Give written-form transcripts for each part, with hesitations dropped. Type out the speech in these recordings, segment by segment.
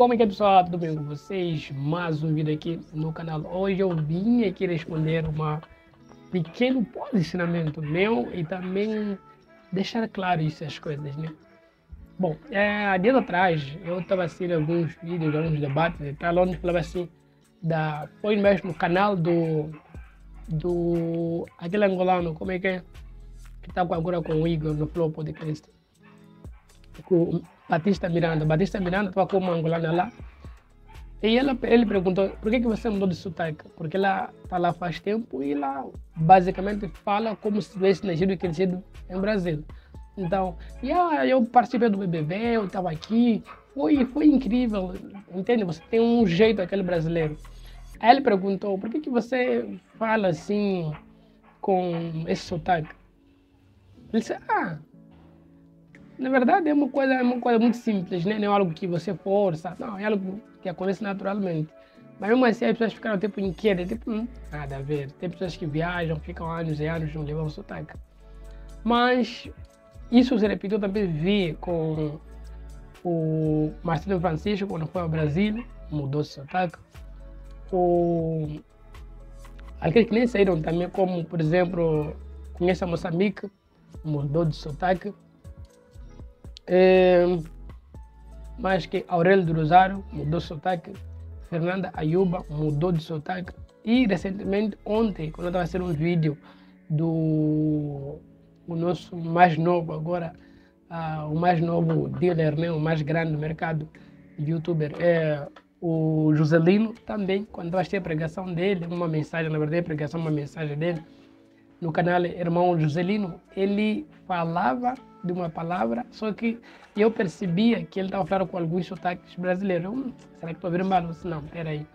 Como é que é, pessoal? Tudo bem com vocês? Mais um vídeo aqui no canal. Hoje eu vim aqui responder uma pequeno posicionamento meu e também deixar claro essas coisas, né? Bom, há dias atrás eu estava assistindo alguns vídeos, alguns debates e tal, onde falava assim, foi mesmo no canal do aquele angolano, como é que está agora com o Igor no Flow Podcast, com o Batista Miranda. Batista Miranda estava com uma angolana lá. E ele perguntou, por que você mudou de sotaque? Porque ela está lá faz tempo e ela basicamente fala como se tivesse nascido e crescido em Brasil. Então, eu participei do BBB, eu estava aqui, foi incrível, entende? Você tem um jeito aquele brasileiro. Aí ele perguntou, por que você fala assim com esse sotaque? Ele disse, na verdade é uma coisa muito simples, né? Não é algo que você força, não, é algo que acontece naturalmente. Mas mesmo assim as pessoas ficaram tipo inquietas, tipo, nada a ver. Tem pessoas que viajam, ficam anos e anos não levam sotaque. Mas isso se repetiu também, vi com o Marcelo Francisco, quando foi ao Brasil, mudou o sotaque. Aqueles que nem saíram também, como por exemplo, conhece a Moçambique, mudou de sotaque. Mas que Aurélio do Rosário mudou de sotaque, Fernanda Ayuba mudou de sotaque. E recentemente, ontem, quando eu estava fazendo um vídeo do o nosso mais novo agora, o mais novo dealer, né, o mais grande do mercado, youtuber, é o Joselino também, quando estava assistindo a pregação dele, uma mensagem, na verdade a pregação uma mensagem dele, no canal Irmão Joselino, ele falava de uma palavra, só que eu percebia que ele estava falando com alguns sotaques brasileiros. Será que estou a ver mal? Não, peraí.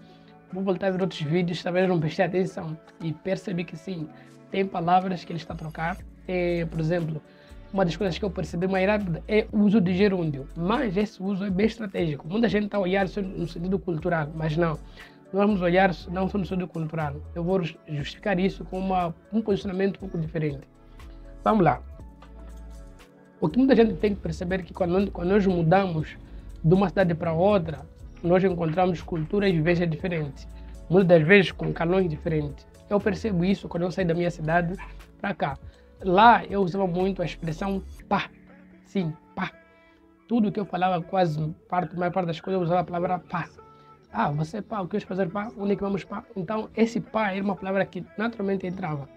Vou voltar a ver outros vídeos, talvez não prestei atenção. E percebi que sim, tem palavras que ele está a trocar. Por exemplo, uma das coisas que eu percebi mais rápida é o uso de gerúndio. Mas esse uso é bem estratégico. Muita gente está a olhar só no sentido cultural, mas não. Nós vamos olhar não só no sentido cultural. Eu vou justificar isso com um posicionamento um pouco diferente. Vamos lá. O que muita gente tem que perceber é que quando nós mudamos de uma cidade para outra, nós encontramos culturas e vivências diferentes. Muitas das vezes com calões diferentes. Eu percebo isso quando eu saí da minha cidade para cá. Lá eu usava muito a expressão pá. Sim, pá. Tudo que eu falava, quase a maior parte das coisas, eu usava a palavra pá. Você pá, o que eu fazer pá? Onde é que vamos pá? Então, esse pá era uma palavra que naturalmente entrava.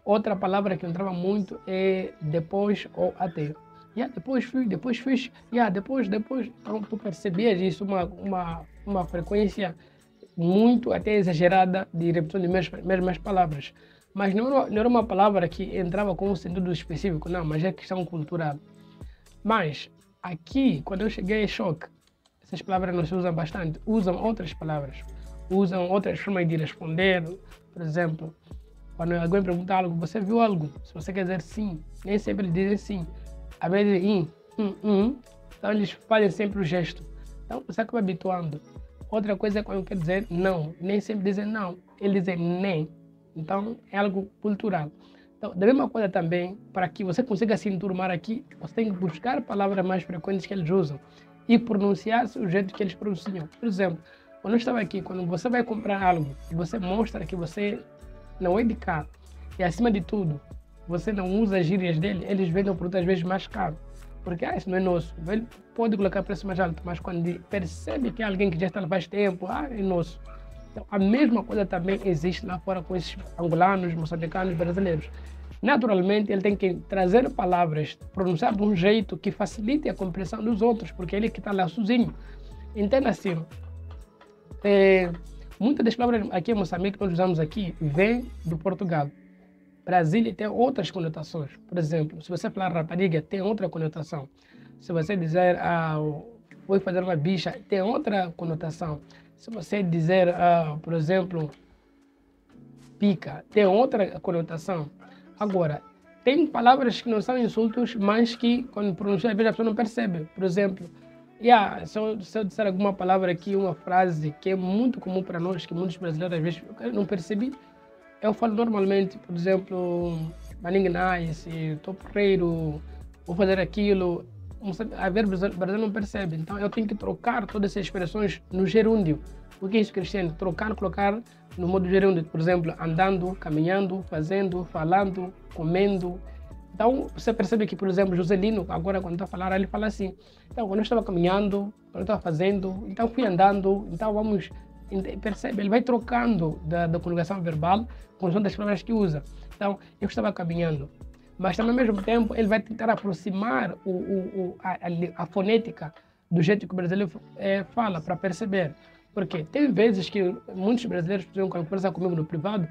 Outra palavra que entrava muito é depois ou até. Depois fiz, depois. Então, tu percebias isso, uma frequência muito até exagerada de repetição de mesmas palavras. Mas não era uma palavra que entrava com um sentido específico, não, mas é questão cultural. Mas aqui, quando eu cheguei, é choque. Essas palavras não se usam bastante, usam outras palavras, usam outras formas de responder. Por exemplo, quando alguém pergunta algo, você viu algo? Se você quer dizer sim, nem sempre eles dizem sim. Às vezes, então eles fazem sempre o gesto. Então você acaba habituando. Outra coisa é quando quer dizer não, nem sempre dizem não, eles dizem nem. Então é algo cultural. Então, da mesma coisa também, para que você consiga se enturmar aqui, você tem que buscar palavras mais frequentes que eles usam e pronunciar-se o jeito que eles pronunciam. Por exemplo, quando eu estava aqui, quando você vai comprar algo e você mostra que você não é de cá e, acima de tudo, você não usa as gírias dele, eles vendem o produto às vezes mais caro. Porque isso não é nosso. Ele pode colocar preço mais alto, mas quando percebe que é alguém que já está lá faz tempo, é nosso. Então, a mesma coisa também existe lá fora com esses angolanos, moçambicanos, brasileiros. Naturalmente, ele tem que trazer palavras, pronunciar de um jeito que facilite a compreensão dos outros, porque ele que está lá sozinho. Entenda assim, muitas das palavras aqui em Moçambique que nós usamos aqui vêm do Portugal. Brasília tem outras conotações. Por exemplo, se você falar rapariga, tem outra conotação. Se você dizer, vou fazer uma bicha, tem outra conotação. Se você dizer, por exemplo, pica, tem outra conotação. Agora, tem palavras que não são insultos, mas que quando pronuncia, às vezes a pessoa não percebe. Por exemplo, se eu disser alguma palavra aqui, uma frase que é muito comum para nós, que muitos brasileiros às vezes não percebem, eu falo normalmente, por exemplo, maninho nice, tô porreiro, vou fazer aquilo. a ver, o Brasil não percebe. Então eu tenho que trocar todas essas expressões no gerúndio. O que é isso, Cristiano? Trocar, colocar no modo gerúndio. Por exemplo, andando, caminhando, fazendo, falando, comendo. Então você percebe que, por exemplo, Joselino, agora quando está a falar, ele fala assim. Então, quando eu estava caminhando, quando eu estava fazendo, então fui andando, então vamos... Percebe? Ele vai trocando da conjugação verbal com as das palavras que usa. Então, eu estava caminhando. Mas também, ao mesmo tempo, ele vai tentar aproximar a fonética do jeito que o brasileiro fala, para perceber. Porque tem vezes que muitos brasileiros, por exemplo, quando conversam comigo no privado,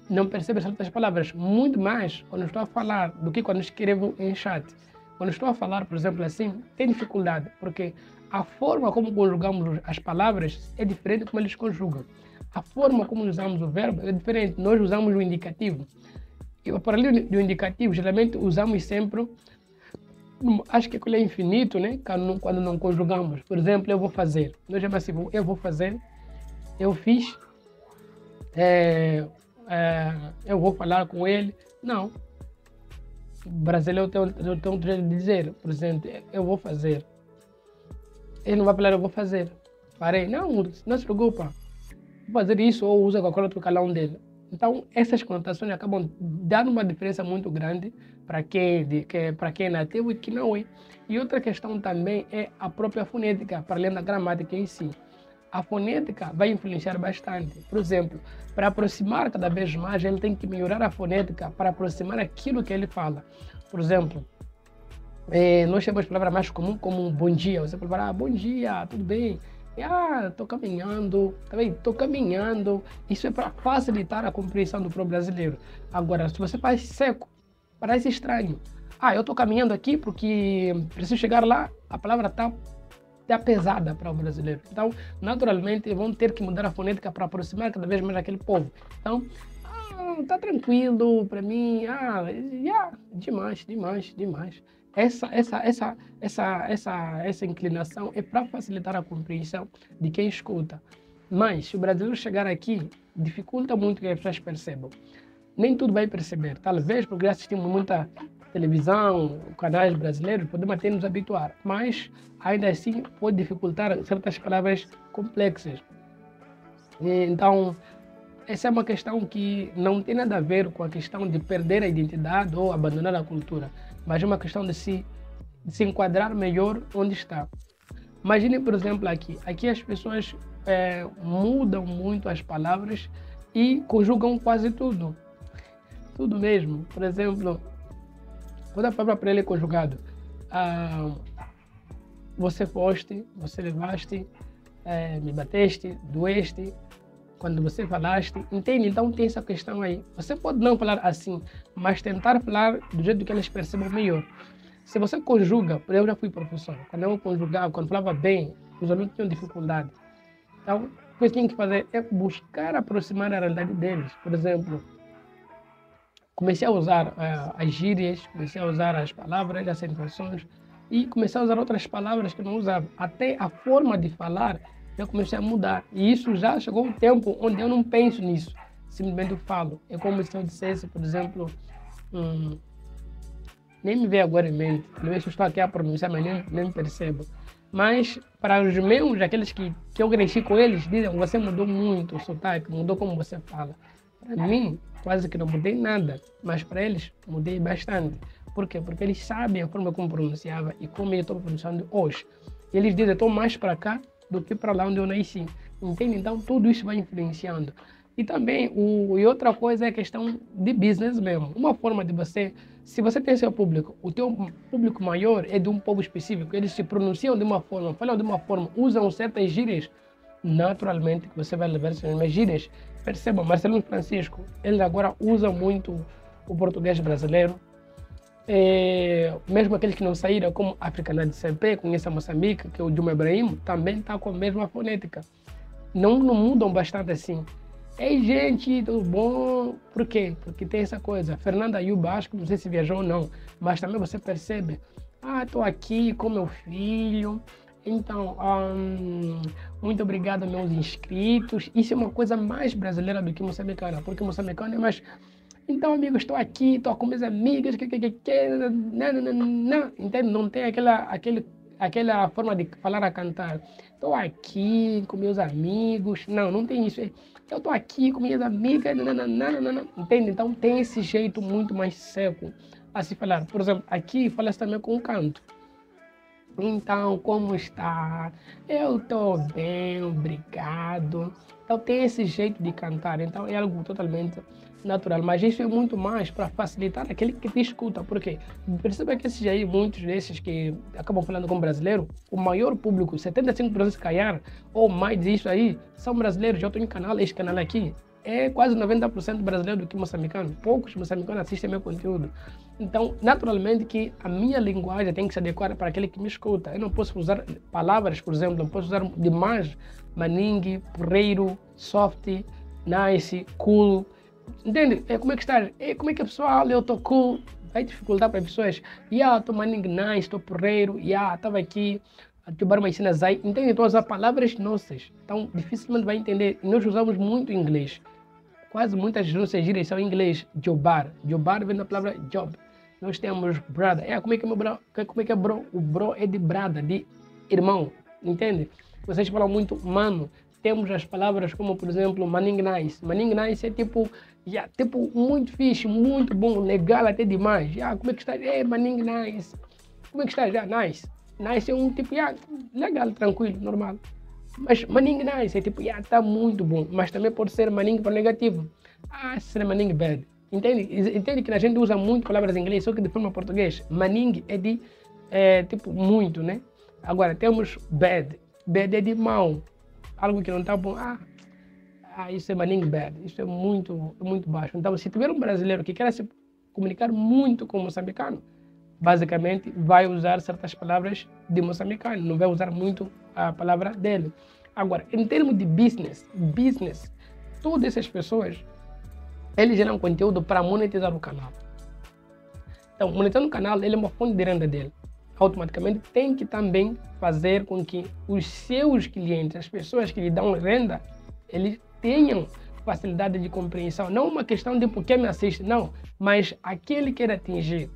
não percebem certas palavras, muito mais quando estou a falar do que quando escrevo em chat. Quando estou a falar, por exemplo, assim, tem dificuldade, porque a forma como conjugamos as palavras é diferente como eles conjugam. A forma como usamos o verbo é diferente. Nós usamos o indicativo. E para além do indicativo, geralmente usamos sempre, acho que aquilo é infinito, né? Quando não conjugamos. Por exemplo, eu vou fazer. Nós chamamos assim, eu vou fazer, eu fiz, eu vou falar com ele. Não. O brasileiro tem um jeito de dizer, por exemplo, eu vou fazer. Ele não vai falar, eu vou fazer. Parei. Não se preocupa. Vou fazer isso ou usa qualquer outro calão dele. Então, essas conotações acabam dando uma diferença muito grande para quem é nativo e que não é. E outra questão também é a própria fonética, para além da gramática em si. A fonética vai influenciar bastante. Por exemplo, para aproximar cada vez mais, ele tem que melhorar a fonética para aproximar aquilo que ele fala. Por exemplo, nós temos palavras mais comuns como bom dia. Você pode falar, bom dia, tudo bem? Estou caminhando, tá bem? Estou caminhando. Isso é para facilitar a compreensão do próprio brasileiro. Agora, se você faz seco, parece estranho. Eu estou caminhando aqui porque preciso chegar lá, a palavra está pesada para o brasileiro. Então, naturalmente, vão ter que mudar a fonética para aproximar cada vez mais aquele povo. Então, tá tranquilo para mim. Demais. Essa inclinação é para facilitar a compreensão de quem escuta. Mas, se o brasileiro chegar aqui, dificulta muito que as pessoas percebam. Nem tudo vai perceber. Talvez, porque assistimos muita televisão, canais brasileiros, podemos até nos habituar. Mas, ainda assim, pode dificultar certas palavras complexas. Então, essa é uma questão que não tem nada a ver com a questão de perder a identidade ou abandonar a cultura, mas é uma questão de se enquadrar melhor onde está. Imagine, por exemplo, aqui as pessoas mudam muito as palavras e conjugam quase tudo. Tudo mesmo. Por exemplo, quando a palavra para ele é conjugado, você foste, você levaste, me bateste, doeste, quando você falaste, entende? Então tem essa questão aí. Você pode não falar assim, mas tentar falar do jeito que eles percebam melhor. Se você conjuga, eu já fui professor, quando eu conjugava, quando falava bem, os alunos tinham dificuldade. Então, o que eu tinha que fazer é buscar aproximar a realidade deles. Por exemplo, comecei a usar as gírias, comecei a usar as palavras, as acentuações e comecei a usar outras palavras que eu não usava. Até a forma de falar eu comecei a mudar. E isso já chegou um tempo onde eu não penso nisso. Simplesmente eu falo. É como se eu dissesse, por exemplo, nem me veio agora em mente. Talvez eu estou aqui a pronunciar, mas nem percebo. Mas para os meus, aqueles que eu cresci com eles, dizem, você mudou muito o sotaque, mudou como você fala. Para mim, quase que não mudei nada. Mas para eles, mudei bastante. Por quê? Porque eles sabem a forma como pronunciava e como eu estou pronunciando hoje. E eles dizem, estou mais para cá do que para lá onde eu nasci. Entende? Então, tudo isso vai influenciando. E também, e outra coisa é a questão de business mesmo. Uma forma de você, se você tem seu público, o teu público maior é de um povo específico, eles se pronunciam de uma forma, falam de uma forma, usam certas gírias, naturalmente que você vai levar essas mesmas gírias. Percebam, Marcelino Francisco, ele agora usa muito o português brasileiro. Mesmo aqueles que não saíram, como Africana de CP, conhece a Moçambique, que é o Juma Ibrahim, também está com a mesma fonética. Não mudam bastante assim. Ei, gente, tudo bom? Por quê? Porque tem essa coisa. Fernanda Ayuba, acho que não sei se viajou ou não, mas também você percebe. Estou aqui com meu filho. Então, muito obrigado aos meus inscritos. Isso é uma coisa mais brasileira do que moçambicana, porque moçambicano é mais Então, amigo, estou aqui, estou com minhas amigas, não, entende? Não tem aquela forma de falar a cantar. Estou aqui com meus amigos, não tem isso. Eu estou aqui com minhas amigas, não, entende? Então, tem esse jeito muito mais seco a se falar. Por exemplo, aqui fala-se também com canto. Então, como está? Eu estou bem, obrigado. Então, tem esse jeito de cantar. Então, é algo totalmente natural. Mas isso é muito mais para facilitar aquele que te escuta. Por quê? Perceba que esses aí, muitos desses que acabam falando como brasileiro, o maior público, 75% se calhar, ou mais disso aí, são brasileiros. Eu tenho um canal, este canal aqui, é quase 90% brasileiro do que moçambicano. Poucos moçambicanos assistem meu conteúdo. Então, naturalmente que a minha linguagem tem que se adequar para aquele que me escuta. Eu não posso usar palavras, por exemplo, não posso usar demais maningue, porreiro, soft, nice, cool. Entende? Como é que está? Como é que a pessoa olha, eu estou cool? Vai dificultar para as pessoas. Estou maningue nice, estou porreiro, estava aqui a tubar mais cenas aí. Entende? Então, usar palavras nossas. Então, dificilmente vai entender. E nós usamos muito inglês. Quase muitas nossas gírias são em inglês. Jobar. Jobar vem da palavra job. Nós temos brother. Como é que é meu bro? Como é que é bro? O bro é de brother, de irmão. Entende? Vocês falam muito mano. Temos as palavras como, por exemplo, maning nice. Maning nice é tipo muito fixe, muito bom, legal até demais. Como é que está? Maning nice. Como é que está? Nice. Nice é um tipo, legal, tranquilo, normal. Mas maning nice é tipo, tá muito bom. Mas também pode ser maning para negativo. Ser maning bad. Entende que a gente usa muito palavras em inglês, só que de forma português. Maning é de, tipo, muito, né? Agora, temos bad. Bad é de mau. Algo que não está bom. Isso é maning bad. Isso é muito baixo. Então, se tiver um brasileiro que quer se comunicar muito com o moçambicano, basicamente vai usar certas palavras de moçambicano, não vai usar muito a palavra dele. Agora, em termos de business, todas essas pessoas, eles geram conteúdo para monetizar o canal. Então, monetizando o canal, ele é uma fonte de renda dele. Automaticamente tem que também fazer com que os seus clientes, as pessoas que lhe dão renda, eles tenham facilidade de compreensão. Não uma questão de por que me assiste, não, mas aquele que quer atingir.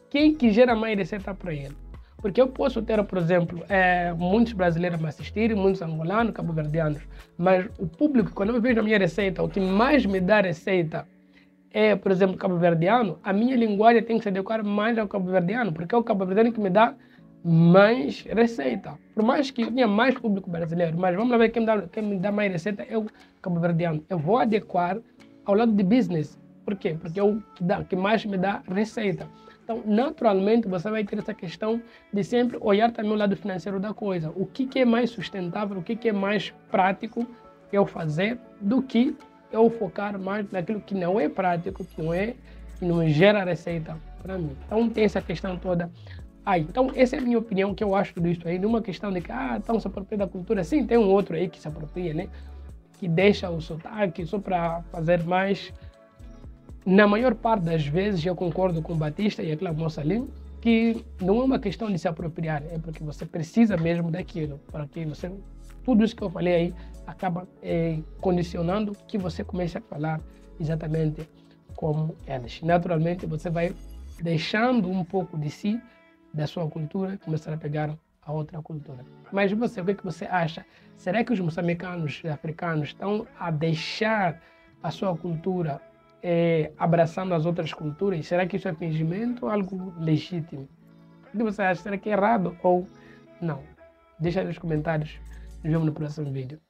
Quem que gera mais receita para ele? Porque eu posso ter, por exemplo, muitos brasileiros me assistirem, muitos angolanos, cabo-verdianos, mas o público, quando eu vejo a minha receita, o que mais me dá receita é, por exemplo, cabo-verdiano, a minha linguagem tem que se adequar mais ao cabo-verdiano, porque é o cabo-verdiano que me dá mais receita. Por mais que tenha mais público brasileiro, mas vamos lá ver quem me dá mais receita é o cabo-verdiano. Eu vou adequar ao lado de business. Por quê? Porque é o que mais me dá receita. Então, naturalmente, você vai ter essa questão de sempre olhar também o lado financeiro da coisa. O que é mais sustentável, o que é mais prático eu fazer, do que eu focar mais naquilo que não é prático, que não gera receita para mim. Então, tem essa questão toda aí. Então, essa é a minha opinião, que eu acho tudo isso aí. Numa questão de que, então se apropria da cultura. Sim, tem um outro aí que se apropria, né? Que deixa o sotaque só para fazer mais. Na maior parte das vezes eu concordo com o Batista e aquela moça ali, que não é uma questão de se apropriar, é porque você precisa mesmo daquilo, para que você, tudo isso que eu falei aí, acaba condicionando que você comece a falar exatamente como eles. Naturalmente você vai deixando um pouco de si, da sua cultura, e começar a pegar a outra cultura. Mas você, o que você acha? Será que os moçambicanos e africanos estão a deixar a sua cultura abraçando as outras culturas? Será que isso é fingimento ou algo legítimo? O que você acha? Será que é errado ou não? Deixa aí nos comentários. Nos vemos no próximo vídeo.